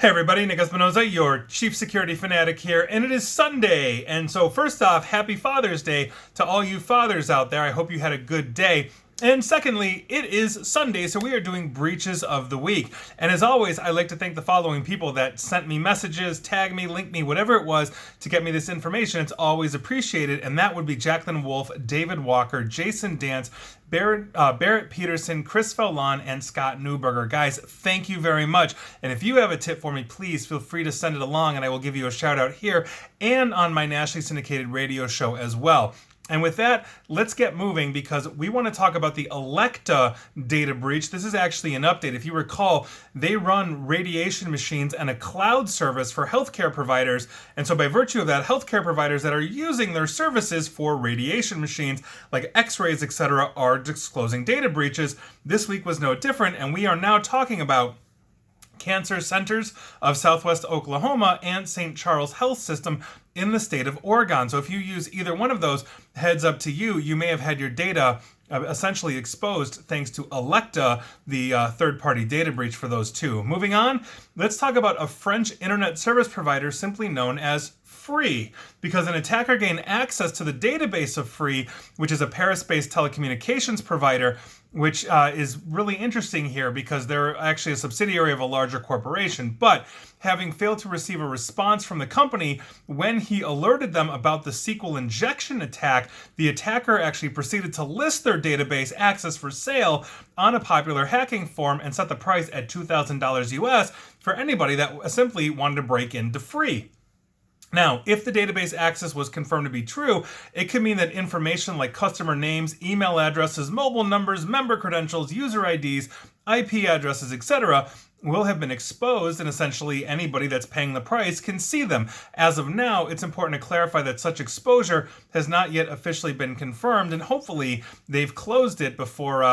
Hey everybody, Nick Espinoza, your chief security fanatic here, and it is Sunday. And so first off, happy Father's Day to all you fathers out there. I hope you had a good day. And secondly, it is Sunday, so we are doing Breaches of the Week. And as always, I'd like to thank the following people that sent me messages, tagged me, linked me, whatever it was to get me this information. It's always appreciated, and that would be Jacqueline Wolf, David Walker, Jason Dance, Barrett Peterson, Chris Fellon, and Scott Newberger. Guys, thank you very much. And if you have a tip for me, please feel free to send it along, and I will give you a shout out here and on my nationally syndicated radio show as well. And with that, let's get moving because we want to talk about the Elekta data breach. This is actually an update. If you recall, they run radiation machines and a cloud service for healthcare providers. And so by virtue of that, healthcare providers that are using their services for radiation machines like x-rays, etc., are disclosing data breaches. This week was no different, and we are now talking about Cancer Centers of Southwest Oklahoma and St. Charles Health System in the state of Oregon. So if you use either one of those, heads up to you, you may have had your data essentially exposed thanks to Elekta, the third-party data breach for those two. Moving on, let's talk about a French internet service provider simply known as Free, because an attacker gained access to the database of Free, which is a Paris-based telecommunications provider, which is really interesting here because they're actually a subsidiary of a larger corporation. But having failed to receive a response from the company when he alerted them about the SQL injection attack, the attacker actually proceeded to list their database access for sale on a popular hacking forum and set the price at $2,000 US for anybody that simply wanted to break into Free. Now, if the database access was confirmed to be true, it could mean that information like customer names, email addresses, mobile numbers, member credentials, user IDs, IP addresses, etc., will have been exposed, and essentially anybody that's paying the price can see them. As of now, it's important to clarify that such exposure has not yet officially been confirmed, and hopefully they've closed it before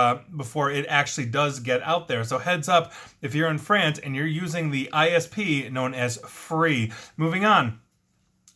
it actually does get out there. So heads up if you're in France and you're using the ISP known as Free. Moving on.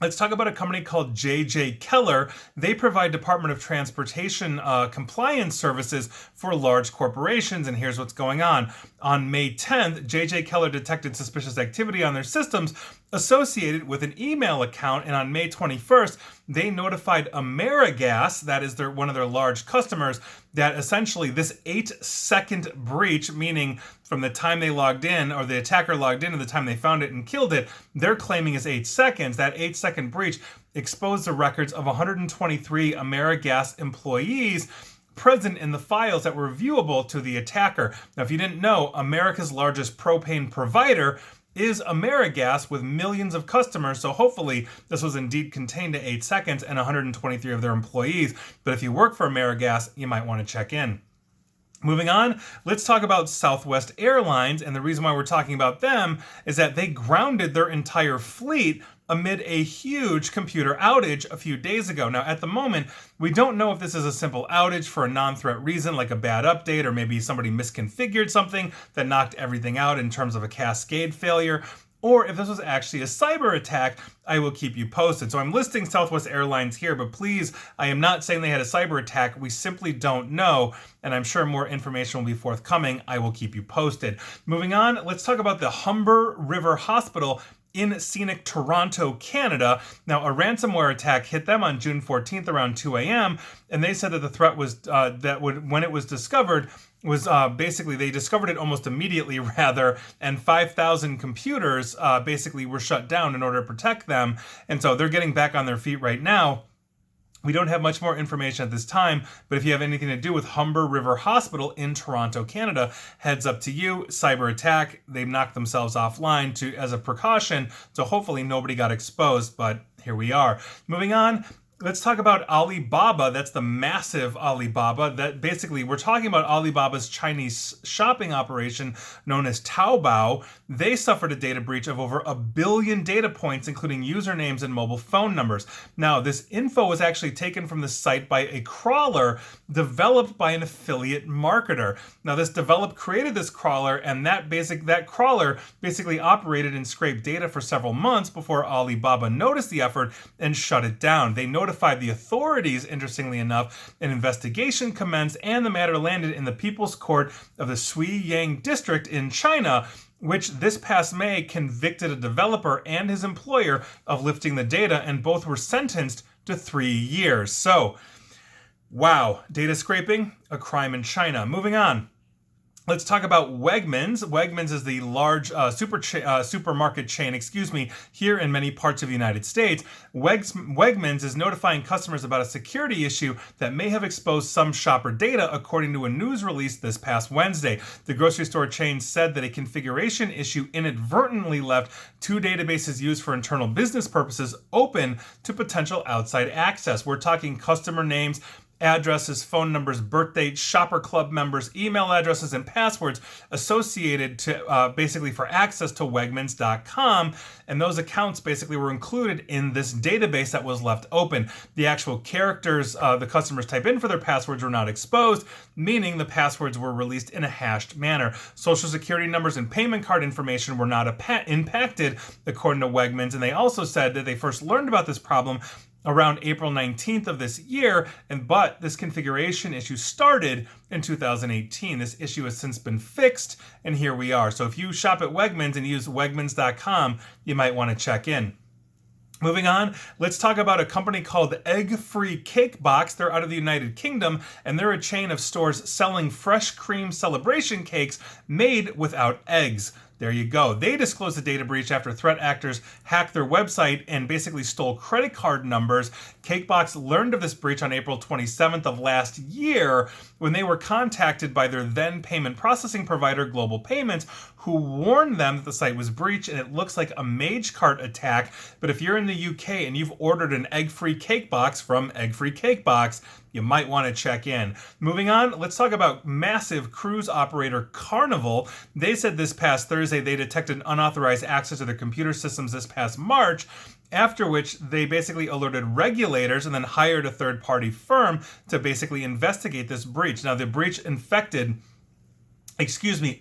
Let's talk about a company called J.J. Keller. They provide Department of Transportation compliance services for large corporations, and here's what's going on. On May 10th, J.J. Keller detected suspicious activity on their systems associated with an email account, and on May 21st, they notified AmeriGas, that is one of their large customers, that essentially this 8-second breach, meaning from the time they logged in, or the attacker logged in to the time they found it and killed it, they're claiming is 8 seconds. That 8-second breach exposed the records of 123 AmeriGas employees present in the files that were viewable to the attacker. Now, if you didn't know, America's largest propane provider is AmeriGas with millions of customers, so hopefully this was indeed contained to 8 seconds and 123 of their employees. But if you work for AmeriGas, you might want to check in. Moving on, let's talk about Southwest Airlines, and the reason why we're talking about them is that they grounded their entire fleet amid a huge computer outage a few days ago. Now, at the moment, we don't know if this is a simple outage for a non-threat reason, like a bad update, or maybe somebody misconfigured something that knocked everything out in terms of a cascade failure, or if this was actually a cyber attack. I will keep you posted. So I'm listing Southwest Airlines here, but please, I am not saying they had a cyber attack. We simply don't know, and I'm sure more information will be forthcoming. I will keep you posted. Moving on, let's talk about the Humber River Hospital in scenic Toronto, Canada. Now, a ransomware attack hit them on June 14th around 2 a.m., and they said that the threat was when it was discovered, was basically they discovered it almost immediately, rather, and 5,000 computers basically were shut down in order to protect them, and so they're getting back on their feet right now. We don't have much more information at this time, but if you have anything to do with Humber River Hospital in Toronto, Canada, heads up to you. Cyber attack, they've knocked themselves offline as a precaution, so hopefully nobody got exposed, but here we are. Moving on, let's talk about Alibaba. That's the massive Alibaba. That basically, we're talking about Alibaba's Chinese shopping operation known as Taobao. They suffered a data breach of over 1 billion data points, including usernames and mobile phone numbers. Now, this info was actually taken from the site by a crawler developed by an affiliate marketer. Now, this developer created this crawler, and that crawler basically operated and scraped data for several months before Alibaba noticed the effort and shut it down. They notified the authorities, interestingly enough. An investigation commenced, and the matter landed in the People's Court of the Suiyang District in China. which this past May convicted a developer and his employer of lifting the data, and both were sentenced to 3 years. So, wow, data scraping, a crime in China. Moving on. Let's talk about Wegmans. Wegmans is the large supermarket chain, here in many parts of the United States. Wegmans is notifying customers about a security issue that may have exposed some shopper data, according to a news release this past Wednesday. The grocery store chain said that a configuration issue inadvertently left 2 databases used for internal business purposes open to potential outside access. We're talking customer names, addresses, phone numbers, birth dates, shopper club members, email addresses, and passwords associated to basically for access to Wegmans.com. And those accounts basically were included in this database that was left open. The actual characters the customers type in for their passwords were not exposed, meaning the passwords were released in a hashed manner. Social security numbers and payment card information were not impacted, according to Wegmans. And they also said that they first learned about this problem around April 19th of this year, but this configuration issue started in 2018. This issue has since been fixed, and here we are. So if you shop at Wegmans and use Wegmans.com, you might want to check in. Moving on, let's talk about a company called Egg-Free Cake Box. They're out of the United Kingdom, and they're a chain of stores selling fresh cream celebration cakes made without eggs. There you go. They disclosed a data breach after threat actors hacked their website and basically stole credit card numbers. Cakebox learned of this breach on April 27th of last year when they were contacted by their then payment processing provider, Global Payments, who warned them that the site was breached, and it looks like a mage cart attack. But if you're in the UK and you've ordered an egg-free cake box from Egg-Free Cake Box, you might want to check in. Moving on, let's talk about massive cruise operator Carnival. They said this past Thursday they detected unauthorized access to their computer systems this past March, after which they basically alerted regulators and then hired a third-party firm to basically investigate this breach. Now, the breach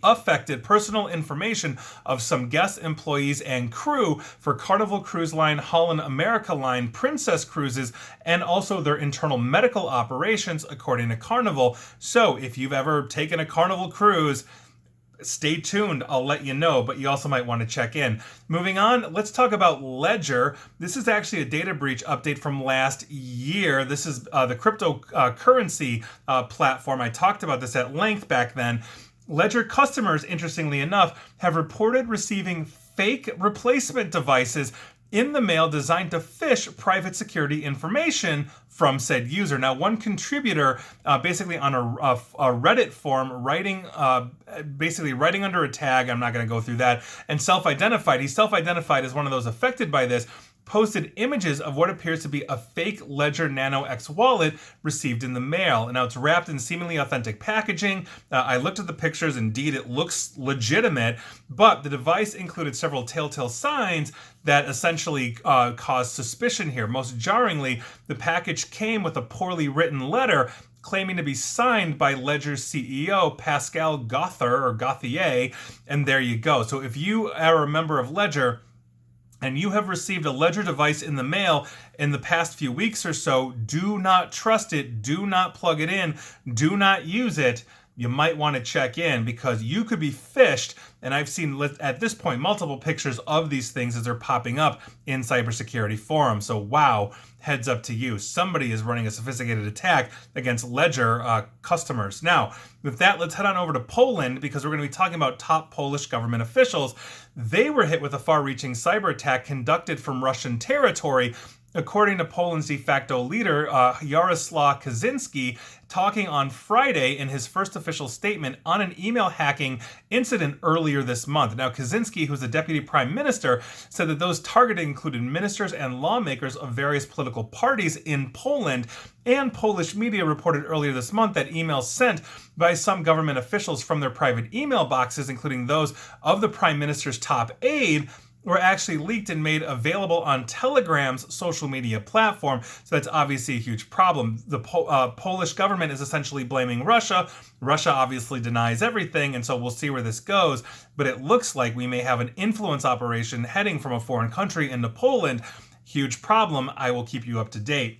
affected personal information of some guest employees and crew for Carnival Cruise Line, Holland America Line, Princess Cruises, and also their internal medical operations, according to Carnival. So if you've ever taken a Carnival cruise, stay tuned, I'll let you know, but you also might want to check in. Moving on, let's talk about Ledger. This is actually a data breach update from last year. This is the cryptocurrency platform. I talked about this at length back then. Ledger customers, interestingly enough, have reported receiving fake replacement devices in the mail designed to phish private security information from said user. Now, one contributor, basically on a Reddit forum, writing under a tag, I'm not going to go through that, and self-identified. He self-identified as one of those affected by this, posted images of what appears to be a fake Ledger Nano X wallet received in the mail. And now it's wrapped in seemingly authentic packaging. I looked at the pictures. Indeed, it looks legitimate, but the device included several telltale signs that essentially caused suspicion here. Most jarringly, the package came with a poorly written letter claiming to be signed by Ledger's CEO, Pascal Gauthier, and there you go. So if you are a member of Ledger, and you have received a Ledger device in the mail in the past few weeks or so, do not trust it, do not plug it in, do not use it. You might want to check in because you could be phished. And I've seen at this point multiple pictures of these things as they're popping up in cybersecurity forums. So wow, heads up to you. Somebody is running a sophisticated attack against Ledger customers. Now, with that, let's head on over to Poland because we're going to be talking about top Polish government officials. They were hit with a far-reaching cyber attack conducted from Russian territory, according to Poland's de facto leader, Jarosław Kaczynski, talking on Friday in his first official statement on an email hacking incident earlier this month. Now, Kaczynski, who's the deputy prime minister, said that those targeted included ministers and lawmakers of various political parties in Poland, and Polish media reported earlier this month that emails sent by some government officials from their private email boxes, including those of the prime minister's top aide, were actually leaked and made available on Telegram's social media platform. So that's obviously a huge problem. The Polish government is essentially blaming Russia. Russia obviously denies everything, and so we'll see where this goes. But it looks like we may have an influence operation heading from a foreign country into Poland. Huge problem. I will keep you up to date.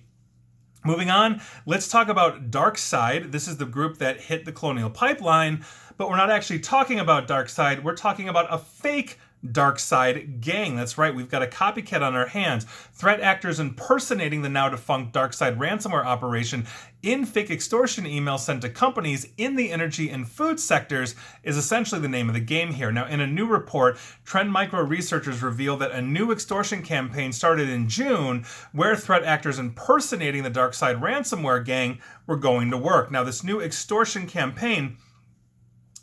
Moving on, let's talk about DarkSide. This is the group that hit the Colonial Pipeline. but we're not actually talking about DarkSide. We're talking about a fake DarkSide gang. That's right, we've got a copycat on our hands. Threat actors impersonating the now defunct DarkSide ransomware operation in fake extortion emails sent to companies in the energy and food sectors is essentially the name of the game here. Now, in a new report, Trend Micro researchers reveal that a new extortion campaign started in June where threat actors impersonating the DarkSide ransomware gang were going to work. Now, this new extortion campaign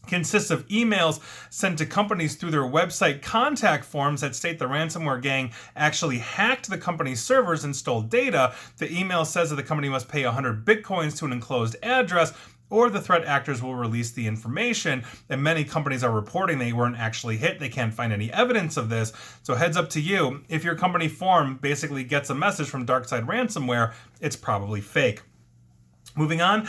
consists of emails sent to companies through their website contact forms that state the ransomware gang actually hacked the company's servers and stole data. The email says that the company must pay 100 bitcoins to an enclosed address, or the threat actors will release the information. And many companies are reporting they weren't actually hit. They can't find any evidence of this. So heads up to you. If your company form basically gets a message from DarkSide ransomware, it's probably fake. Moving on,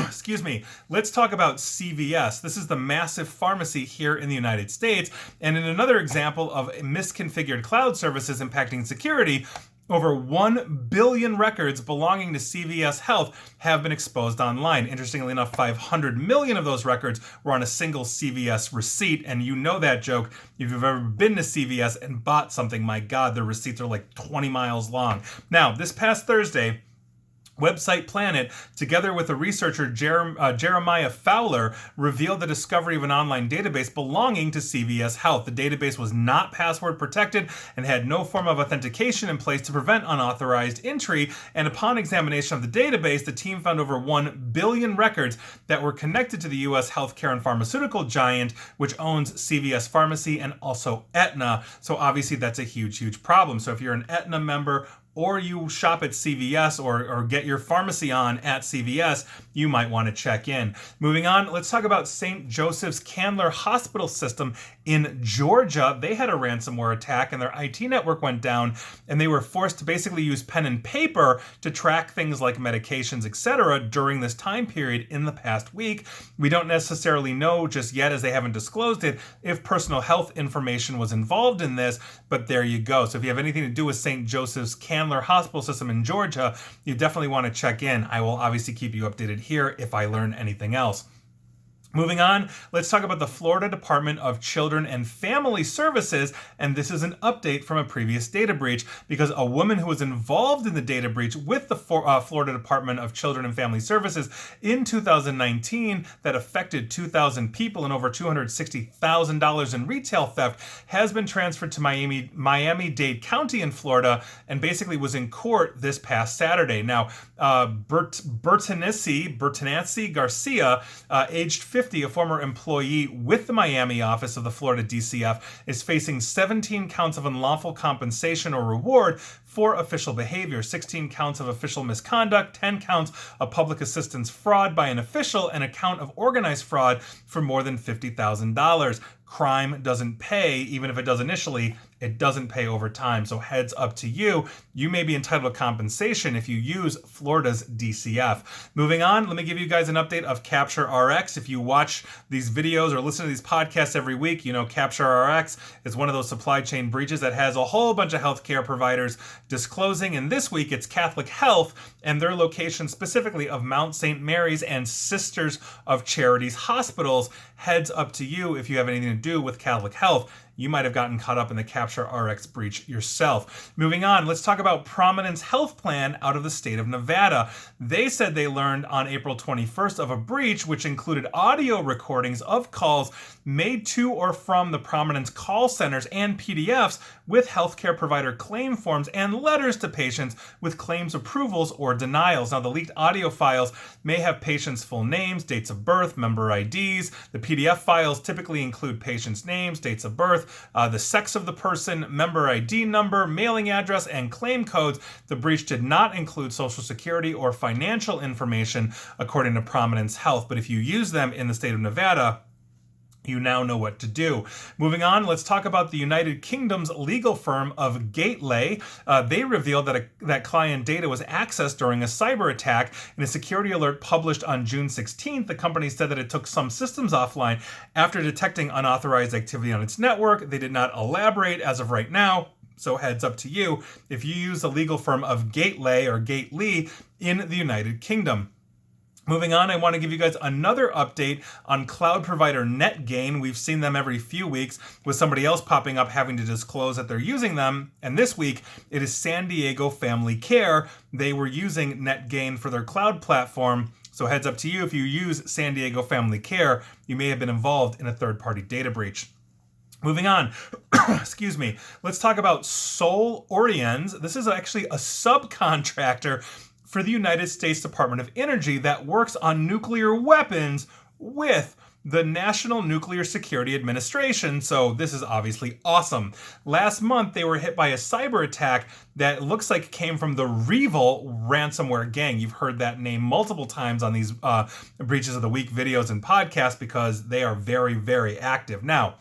excuse me, let's talk about CVS. This is the massive pharmacy here in the United States. And in another example of misconfigured cloud services impacting security, over 1 billion records belonging to CVS Health have been exposed online. Interestingly enough, 500 million of those records were on a single CVS receipt. And you know that joke. If you've ever been to CVS and bought something, my God, their receipts are like 20 miles long. Now, this past Thursday, Website Planet, together with a researcher, Jeremiah Fowler, revealed the discovery of an online database belonging to CVS Health. The database was not password protected and had no form of authentication in place to prevent unauthorized entry. And upon examination of the database, the team found over 1 billion records that were connected to the U.S. healthcare and pharmaceutical giant, which owns CVS Pharmacy and also Aetna. So obviously that's a huge, huge problem. So if you're an Aetna member, or you shop at CVS or get your pharmacy on at CVS, you might want to check in. Moving on, let's talk about St. Joseph's Candler Hospital System in Georgia. They had a ransomware attack and their IT network went down, and they were forced to basically use pen and paper to track things like medications, etc. during this time period in the past week. We don't necessarily know just yet, as they haven't disclosed it, if personal health information was involved in this, but there you go. So if you have anything to do with St. Joseph's Candler Hospital System in Georgia, you definitely want to check in. I will obviously keep you updated here if I learn anything else. Moving on, let's talk about the Florida Department of Children and Family Services, and this is an update from a previous data breach because a woman who was involved in the data breach with the Florida Department of Children and Family Services in 2019 that affected 2,000 people and over $260,000 in retail theft has been transferred to Miami-Dade County in Florida and basically was in court this past Saturday. Now, Bertanace Garcia, aged 50, a former employee with the Miami office of the Florida DCF, is facing 17 counts of unlawful compensation or reward for official behavior, 16 counts of official misconduct, 10 counts of public assistance fraud by an official, and a count of organized fraud for more than $50,000. Crime doesn't pay, even if it does initially, it doesn't pay over time. So heads up to you. You may be entitled to compensation if you use Florida's DCF. Moving on, let me give you guys an update of Capture RX. If you watch these videos or listen to these podcasts every week, you know Capture RX is one of those supply chain breaches that has a whole bunch of healthcare providers disclosing. And this week it's Catholic Health and their location specifically of Mount St. Mary's and Sisters of Charities hospitals. Heads up to you if you have anything to do with Catholic Health. You might have gotten caught up in the Capture RX breach yourself. Moving on, let's talk about Prominence Health Plan out of the state of Nevada. They said they learned on April 21st of a breach which included audio recordings of calls made to or from the Prominence call centers and PDFs with healthcare provider claim forms and letters to patients with claims approvals or denials. Now, the leaked audio files may have patients' full names, dates of birth, member IDs. The PDF files typically include patients' names, dates of birth, the sex of the person, member ID number, mailing address, and claim codes. The breach did not include social security or financial information, according to Prominence Health. But if you use them in the state of Nevada, you now know what to do. Moving on, let's talk about the United Kingdom's legal firm of Gateway. They revealed that client data was accessed during a cyber attack. In a security alert published on June 16th, the company said that it took some systems offline after detecting unauthorized activity on its network. They did not elaborate as of right now. So heads up to you if you use the legal firm of Gateway or Gately in the United Kingdom. Moving on, I want to give you guys another update on cloud provider NetGain. We've seen them every few weeks with somebody else popping up having to disclose that they're using them. And this week, it is San Diego Family Care. They were using NetGain for their cloud platform. So heads up to you, if you use San Diego Family Care, you may have been involved in a third-party data breach. Moving on, excuse me, let's talk about Sol Oriens. This is actually a subcontractor for the United States Department of Energy that works on nuclear weapons with the National Nuclear Security Administration. So this is obviously awesome. Last month, they were hit by a cyber attack that looks like came from the Revil ransomware gang. You've heard that name multiple times on these Breaches of the Week videos and podcasts because they are very, very active. Now,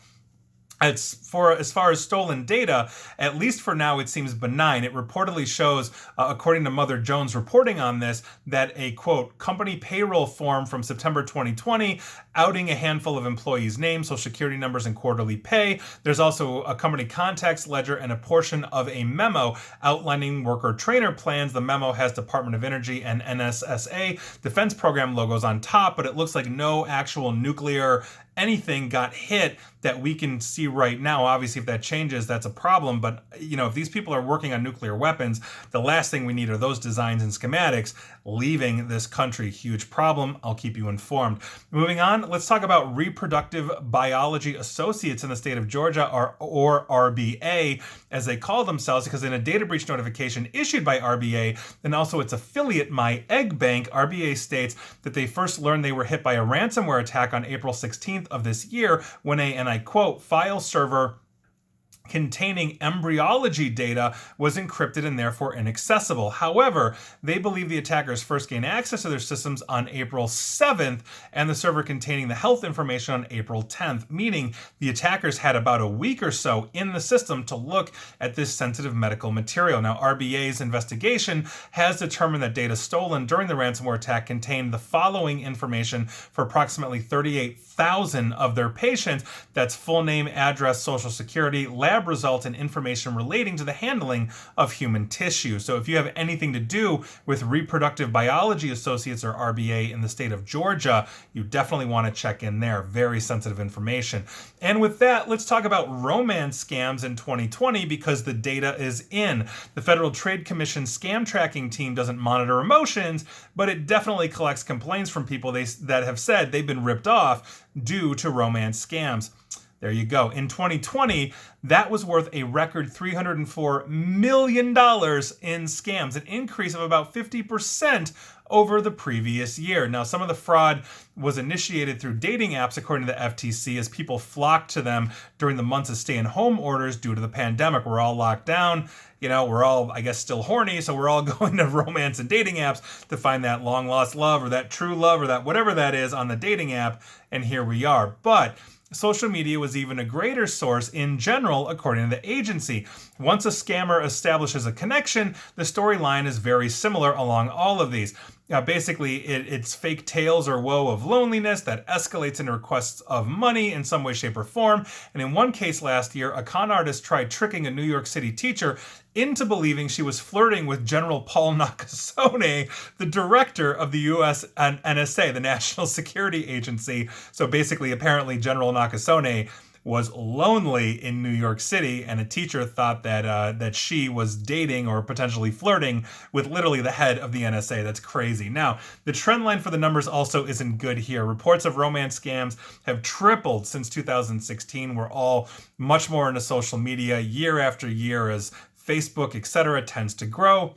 as far as stolen data, at least for now, it seems benign. It reportedly shows, according to Mother Jones reporting on this, that a, quote, company payroll form from September 2020 outing a handful of employees' names, social security numbers, and quarterly pay. There's also a company contacts ledger and a portion of a memo outlining worker trainer plans. The memo has Department of Energy and NSSA defense program logos on top, but it looks like no actual nuclear anything got hit that we can see right now. Obviously, if that changes, that's a problem. But, if these people are working on nuclear weapons, the last thing we need are those designs and schematics leaving this country. Huge problem. I'll keep you informed. Moving on, let's talk about Reproductive Biology Associates in the state of Georgia, or RBA, as they call themselves, because in a data breach notification issued by RBA and also its affiliate, My Egg Bank, RBA states that they first learned they were hit by a ransomware attack on April 16th of this year when and I quote, file server containing embryology data was encrypted and therefore inaccessible. However, they believe the attackers first gained access to their systems on April 7th and the server containing the health information on April 10th, meaning the attackers had about a week or so in the system to look at this sensitive medical material. Now, RBA's investigation has determined that data stolen during the ransomware attack contained the following information for approximately 38,000 of their patients. That's full name, address, social security, lab results, and information relating to the handling of human tissue. So if you have anything to do with Reproductive Biology Associates, or RBA, in the state of Georgia, you definitely want to check in there. Very sensitive information. And with that, let's talk about romance scams in 2020 because the data is in. The Federal Trade Commission scam tracking team doesn't monitor emotions, but it definitely collects complaints from people that have said they've been ripped off due to romance scams. There you go. In 2020, that was worth a record $304 million in scams, an increase of about 50% over the previous year. Now, some of the fraud was initiated through dating apps, according to the FTC, as people flocked to them during the months of stay-at-home orders due to the pandemic. We're all locked down. We're all, I guess, still horny, so we're all going to romance and dating apps to find that long-lost love or that true love or that whatever that is on the dating app, and here we are. But social media was even a greater source in general, according to the agency. Once a scammer establishes a connection, the storyline is very similar along all of these. Basically, it's fake tales or woe of loneliness that escalates into requests of money in some way, shape, or form. And in one case last year, a con artist tried tricking a New York City teacher into believing she was flirting with General Paul Nakasone, the director of the U.S. NSA, the National Security Agency. So basically, apparently, General Nakasone was lonely in New York City, and a teacher thought that she was dating or potentially flirting with literally the head of the NSA. That's crazy. Now, the trend line for the numbers also isn't good here. Reports of romance scams have tripled since 2016. We're all much more into social media year after year as Facebook, etc., tends to grow.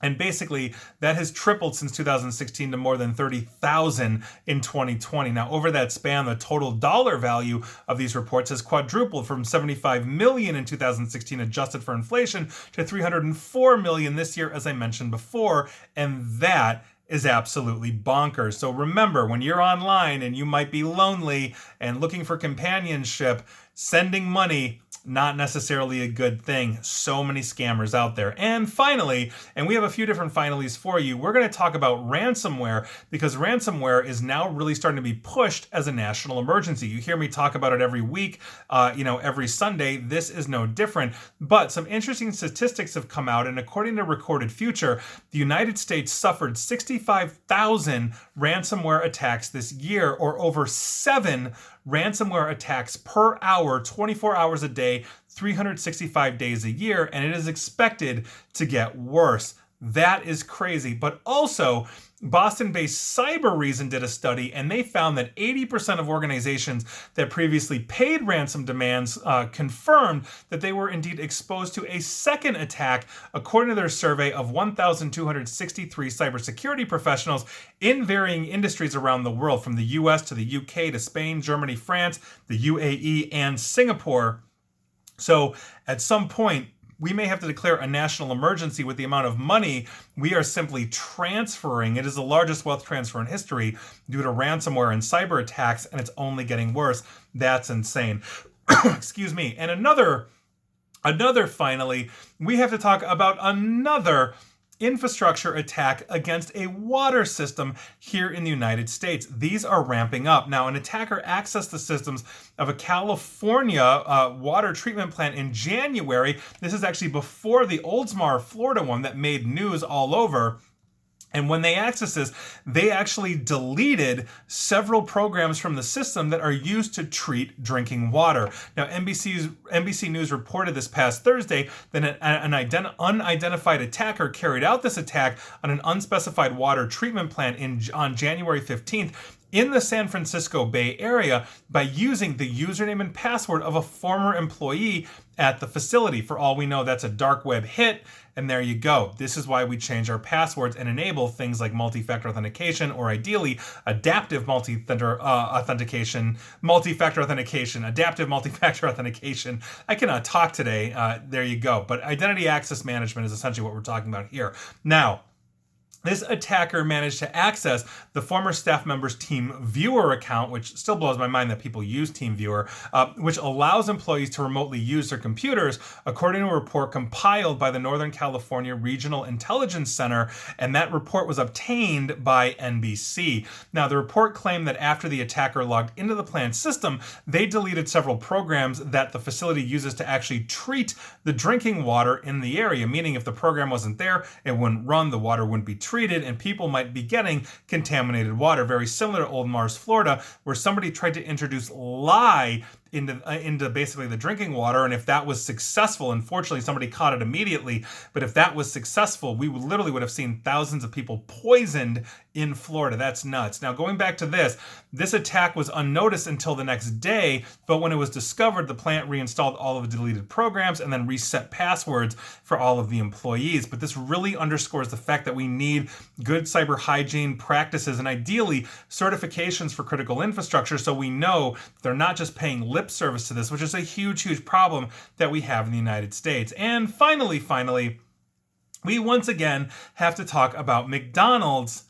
And basically, that has tripled since 2016 to more than 30,000 in 2020. Now, over that span, the total dollar value of these reports has quadrupled from $75 million in 2016, adjusted for inflation, to $304 million this year, as I mentioned before. And that is absolutely bonkers. So remember, when you're online and you might be lonely and looking for companionship, sending money not necessarily a good thing. So many scammers out there. And finally, and we have a few different finalies for you, we're going to talk about ransomware, because ransomware is now really starting to be pushed as a national emergency. You hear me talk about it every week, every Sunday. This is no different. But some interesting statistics have come out, and according to Recorded Future, the United States suffered 65,000 ransomware attacks this year, or over 7 ransomware attacks per hour, 24 hours a day, 365 days a year, and it is expected to get worse. That is crazy. But also, Boston-based Cyber Reason did a study, and they found that 80% of organizations that previously paid ransom demands confirmed that they were indeed exposed to a second attack, according to their survey of 1,263 cybersecurity professionals in varying industries around the world, from the US to the UK to Spain, Germany, France, the UAE, and Singapore. So at some point, we may have to declare a national emergency with the amount of money we are simply transferring. It is the largest wealth transfer in history due to ransomware and cyber attacks, and it's only getting worse. That's insane. Excuse me. And another finally, we have to talk about another infrastructure attack against a water system here in the United States. These are ramping up. Now, an attacker accessed the systems of a California water treatment plant in January. This is actually before the Oldsmar, Florida one that made news all over. And when they accessed this, they actually deleted several programs from the system that are used to treat drinking water. Now, NBC News reported this past Thursday that an unidentified attacker carried out this attack on an unspecified water treatment plant on January 15th in the San Francisco Bay Area by using the username and password of a former employee at the facility. For all we know, that's a dark web hit, and there you go. This is why we change our passwords and enable things like multi-factor authentication, or ideally adaptive multi-factor authentication. I cannot talk today. There you go. But identity access management is essentially what we're talking about here. Now, this attacker managed to access the former staff member's TeamViewer account, which still blows my mind that people use TeamViewer, which allows employees to remotely use their computers, according to a report compiled by the Northern California Regional Intelligence Center, and that report was obtained by NBC. Now, the report claimed that after the attacker logged into the plant system, they deleted several programs that the facility uses to actually treat the drinking water in the area, meaning if the program wasn't there, it wouldn't run, the water wouldn't be treated, and people might be getting contaminated water. Very similar to Old Mars, Florida, where somebody tried to introduce lye into basically the drinking water, and if that was successful, unfortunately somebody caught it immediately, but if that was successful, we literally would have seen thousands of people poisoned in Florida. That's nuts. Now, going back to this attack was unnoticed until the next day, but when it was discovered, the plant reinstalled all of the deleted programs and then reset passwords for all of the employees. But this really underscores the fact that we need good cyber hygiene practices and ideally certifications for critical infrastructure, so we know they're not just paying lip service to this, which is a huge problem that we have in the United States. And finally, we once again have to talk about McDonald's,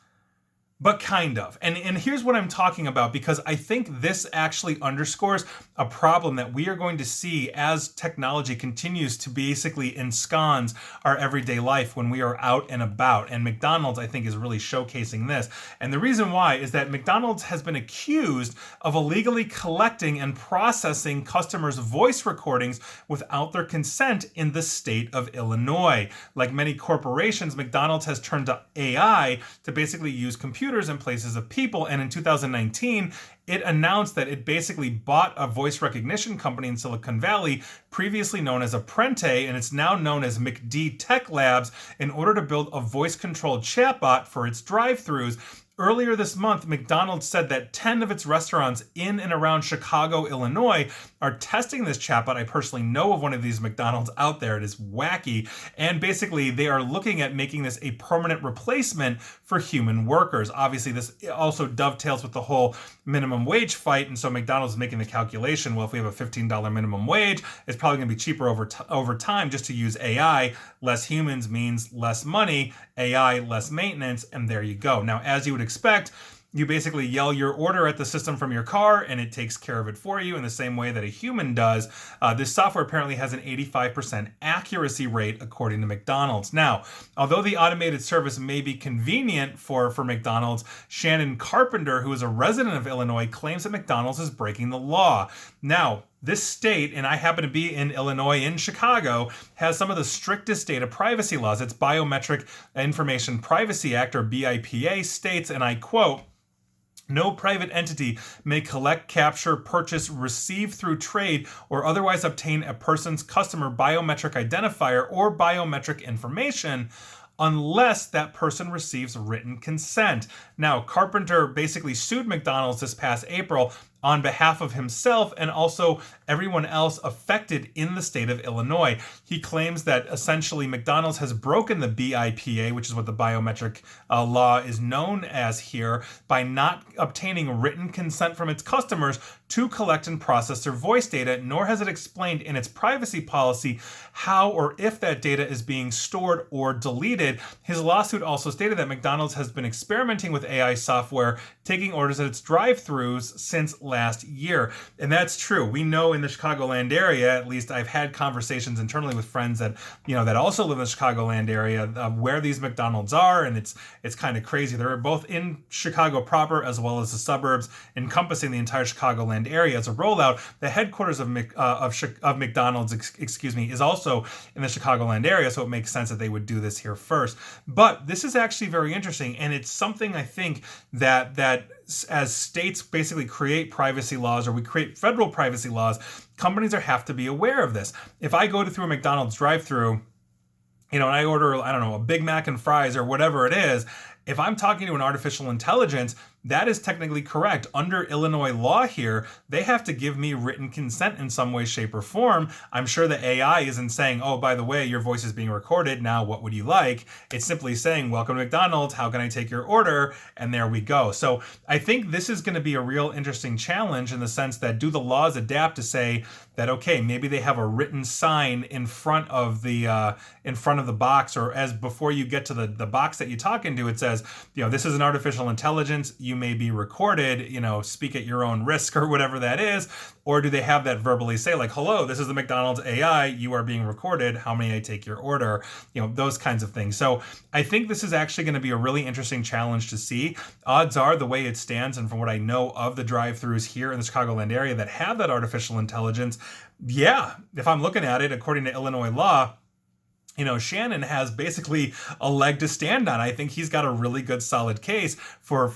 but kind of. And here's what I'm talking about, because I think this actually underscores a problem that we are going to see as technology continues to basically ensconce our everyday life when we are out and about. And McDonald's, I think, is really showcasing this. And the reason why is that McDonald's has been accused of illegally collecting and processing customers' voice recordings without their consent in the state of Illinois. Like many corporations, McDonald's has turned to AI to basically use computers in places of people, and in 2019 it announced that it basically bought a voice recognition company in Silicon Valley, previously known as Apprente, and it's now known as McD Tech Labs, in order to build a voice-controlled chatbot for its drive-thrus. Earlier this month, McDonald's said that 10 of its restaurants in and around Chicago, Illinois, are testing this chatbot. I personally know of one of these McDonald's out there. It is wacky. And basically, they are looking at making this a permanent replacement for human workers. Obviously, this also dovetails with the whole minimum wage fight. And so McDonald's is making the calculation, well, if we have a $15 minimum wage, it's probably going to be cheaper over time just to use AI. Less humans means less money, AI, less maintenance, and there you go. Now, as you would expect, You basically yell your order at the system from your car, and it takes care of it for you in the same way that a human does. This software apparently has an 85% accuracy rate, according to McDonald's. Now, although the automated service may be convenient for McDonald's, Shannon Carpenter, who is a resident of Illinois, claims that McDonald's is breaking the law. Now, this state, and I happen to be in Illinois, in Chicago, has some of the strictest data privacy laws. Its Biometric Information Privacy Act, or BIPA, states, and I quote, "No private entity may collect, capture, purchase, receive through trade, or otherwise obtain a person's customer biometric identifier or biometric information unless that person receives written consent." Now, Carpenter basically sued McDonald's this past April on behalf of himself and also everyone else affected in the state of Illinois. He claims that essentially McDonald's has broken the BIPA, which is what the biometric law is known as here, by not obtaining written consent from its customers to collect and process their voice data, nor has it explained in its privacy policy how or if that data is being stored or deleted. His lawsuit also stated that McDonald's has been experimenting with AI software, taking orders at its drive-thrus since last year. And that's true. We know in the Chicagoland area, at least I've had conversations internally with friends that, that also live in the Chicagoland area, where these McDonald's are, and it's kind of crazy. They're both in Chicago proper as well as the suburbs, encompassing the entire Chicagoland area. As a rollout, the headquarters of McDonald's, is also in the Chicagoland area, so it makes sense that they would do this here first. But this is actually very interesting, and it's something I think that as states basically create privacy laws, or we create federal privacy laws, companies have to be aware of this. If I go through a McDonald's drive-thru, and I order, I don't know, a Big Mac and fries or whatever it is, if I'm talking to an artificial intelligence, that is technically correct. Under Illinois law here, they have to give me written consent in some way, shape, or form. I'm sure the AI isn't saying, oh, by the way, your voice is being recorded. Now, what would you like? It's simply saying, welcome to McDonald's. How can I take your order? And there we go. So I think this is going to be a real interesting challenge in the sense that do the laws adapt to say that, okay, maybe they have a written sign in front of the box, or as before you get to the box that you talk into, it says, this is an artificial intelligence. You may be recorded, speak at your own risk or whatever that is. Or do they have that verbally say like, hello, this is the McDonald's AI, you are being recorded, how may I take your order? Those kinds of things. So I think this is actually going to be a really interesting challenge to see. Odds are, the way it stands, and from what I know of the drive-thrus here in the Chicagoland area that have that artificial intelligence, yeah, if I'm looking at it according to Illinois law, Shannon has basically a leg to stand on. I think he's got a really good, solid case for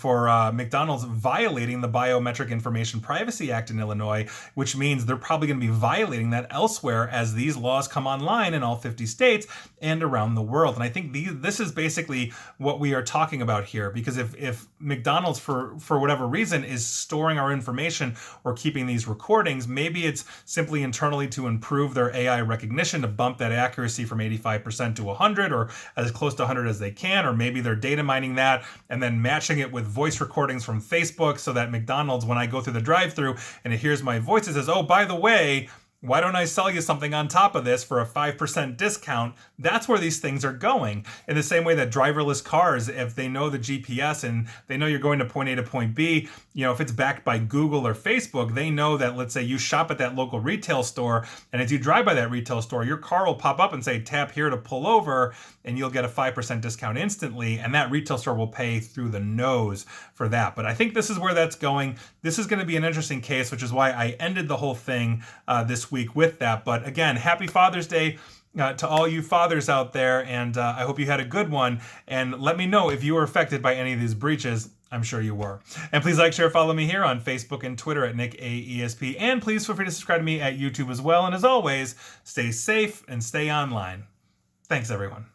McDonald's violating the Biometric Information Privacy Act in Illinois, which means they're probably going to be violating that elsewhere as these laws come online in all 50 states and around the world. And I think this is basically what we are talking about here, because if McDonald's, for whatever reason, is storing our information or keeping these recordings, maybe it's simply internally to improve their AI recognition, to bump that accuracy from 85% to 100, or as close to 100 as they can, or maybe they're data mining that and then matching it with voice recordings from Facebook so that McDonald's, when I go through the drive-thru and it hears my voice, it says, oh, by the way, why don't I sell you something on top of this for a 5% discount? That's where these things are going. In the same way that driverless cars, if they know the GPS and they know you're going to point A to point B, if it's backed by Google or Facebook, they know that, let's say you shop at that local retail store, and as you drive by that retail store, your car will pop up and say, tap here to pull over, and you'll get a 5% discount instantly, and that retail store will pay through the nose for that. But I think this is where that's going. This is going to be an interesting case, which is why I ended the whole thing this week with that. But again, happy Father's Day to all you fathers out there, and I hope you had a good one. And let me know if you were affected by any of these breaches. I'm sure you were. And please like, share, follow me here on Facebook and Twitter at NickAESP. And please feel free to subscribe to me at YouTube as well. And as always, stay safe and stay online. Thanks, everyone.